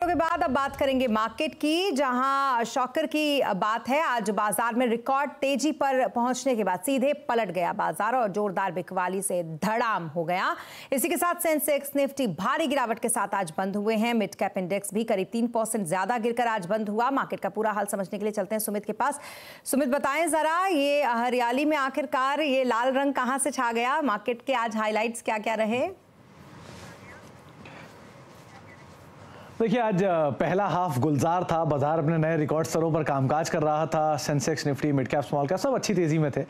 के बाद अब बात करेंगे मार्केट की, जहां शॉकर की बात है। आज बाजार में रिकॉर्ड तेजी पर पहुंचने के बाद सीधे पलट गया बाजार और जोरदार बिकवाली से धड़ाम हो गया। इसी के साथ सेंसेक्स निफ्टी भारी गिरावट के साथ आज बंद हुए हैं। मिड कैप इंडेक्स भी करीब 3% ज्यादा गिरकर आज बंद हुआ। मार्केट का पूरा हाल समझने के लिए चलते हैं सुमित के पास। सुमित, बताएं जरा, ये हरियाली में आखिरकार ये लाल रंग कहां से छा गया? मार्केट के आज हाईलाइट्स क्या क्या रहे? देखिए, आज पहला हाफ गुलजार था। बाजार अपने नए रिकॉर्ड स्तरों पर कामकाज कर रहा था। Sensex Nifty mid cap small cap सब अच्छी तेजी में थे,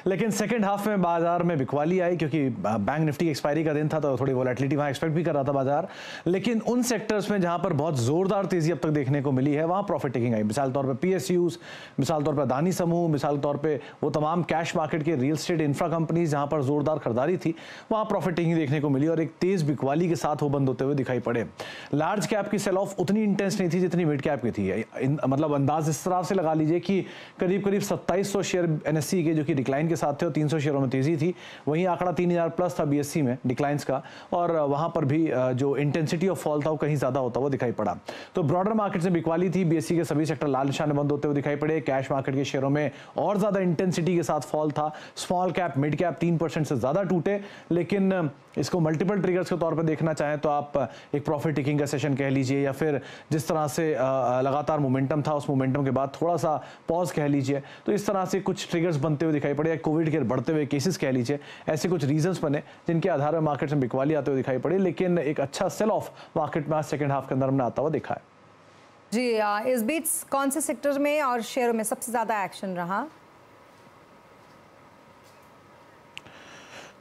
लेकिन सेकंड हाफ में बाजार में बिकवाली आई क्योंकि बैंक निफ्टी एक्सपायरी का दिन था, तो थोड़ी वोलेटिलिटी वहाँ एक्सपेक्ट भी कर रहा था बाजार। लेकिन उन सेक्टर्स में जहाँ पर बहुत जोरदार तेजी अब तक देखने को मिली है, वहाँ प्रॉफिट टेकिंग आई। मिसाल तौर पर PSUs, मिसाल तौर पर अदानी समूह, मिसाल तौर पर वो तमाम कैश मार्केट के रियल स्टेट इंफ्रा कंपनीज जहाँ पर जोरदार खरीदारी थी, वहाँ प्रॉफिट टेकिंग देखने को मिली और एक तेज बिकवाली के साथ वो बंद होते हुए दिखाई पड़े। लार्ज कैप की सेल ऑफ उतनी इंटेंस नहीं थी जितनी मिड कैप की थी। मतलब अंदाज इस तरह से लगा लीजिए कि करीब 2700 शेयर NSE के जो कि डिक्लाइन के साथ थे और 300 शेयरों में तेजी थी। वहीं आंकड़ा 3000 प्लस था BSE में डिक्लाइंस का, और वहां पर भी जो इंटेंसिटी ऑफ फॉल था वो कहीं ज्यादा होता हुआ दिखाई पड़ा। तो ब्रॉडर मार्केट से बिकवाली थी। BSE के सभी सेक्टर लाल निशान बंद होते हुए दिखाई पड़े। कैश मार्केट के शेयरों में और ज्यादा इंटेंसिटी के साथ फॉल था। स्मॉल कैप मिड कैप 3% से ज्यादा टूटे। लेकिन इसको मल्टीपल ट्रिगर्स के तौर पर देखना चाहें तो आप एक प्रॉफिट टेकिंग का सेशन कह लीजिए, या फिर जिस तरह से लगातार मोमेंटम था, उस मोमेंटम के बाद थोड़ा सा पॉज कह लीजिए, तो इस तरह से कुछ ट्रिगर्स बनते हुए दिखाई पड़े, या कोविड के बढ़ते हुए केसेस कह लीजिए, ऐसे कुछ रीजंस बने जिनके आधार पर मार्केट में बिकवाली आते हुए दिखाई पड़े। लेकिन एक अच्छा सेल ऑफ मार्केट में आज सेकंड हाफ के अंदर हमने आता हुआ देखा है। जी, इस बीच कौन से सेक्टर में और शेयरों में सबसे ज्यादा एक्शन रहा?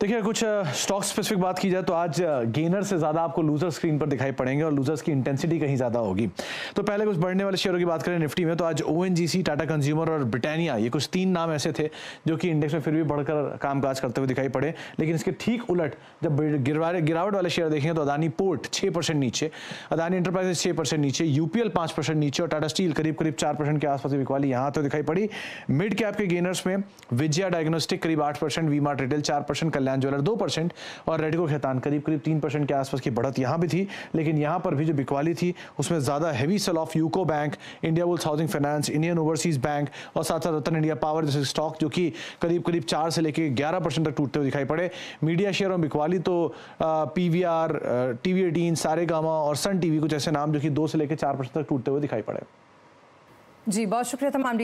देखिए, कुछ स्टॉक स्पेसिफिक बात की जाए तो आज गेनर से ज्यादा आपको लूजर स्क्रीन पर दिखाई पड़ेंगे और लूजर्स की इंटेंसिटी कहीं ज्यादा होगी। तो पहले कुछ बढ़ने वाले शेयरों की बात करें निफ्टी में, तो आज ONGC, टाटा कंज्यूमर और ब्रिटानिया, ये कुछ 3 नाम ऐसे थे जो कि इंडेक्स में फिर भी बढ़कर कामकाज करते हुए दिखाई पड़े। लेकिन इसके ठीक उलट जब गिरावट वाले शेयर देखेंगे तो अदानी पोर्ट 6% नीचे, अदानी एंटरप्राइजेस 6% नीचे, UPL 5% नीचे और टाटा स्टील करीब 4% के आसपास बिकवाली यहाँ तो दिखाई पड़ी। मिड कैप के गेनर्स में विजया डायग्नोस्टिक करीब 8%, वी-मार्ट रिटेल 4%, कल्याण ज्वेलर 2% और रेडको खेतान करीब 3% के आसपास की बढ़त यहां भी थी। लेकिन यहां पर भी जो बिकवाली थी उसमें ज्यादा heavy sell off UCO bank, Indiabulls housing finance, Indian overseas bank और साथ साथ रतन इंडिया पावर जैसे स्टॉक जो कि करीब 4 से लेकर 11% तक टूटते हुए दिखाई पड़े। मीडिया शेयर में बिकवाली तो PVR, TV18, सारेगामा और सन टीवी कुछ ऐसे नाम जो कि 2 से लेकर 4% तक टूटते हुए दिखाई पड़े। जी, बहुत शुक्रिया तमाम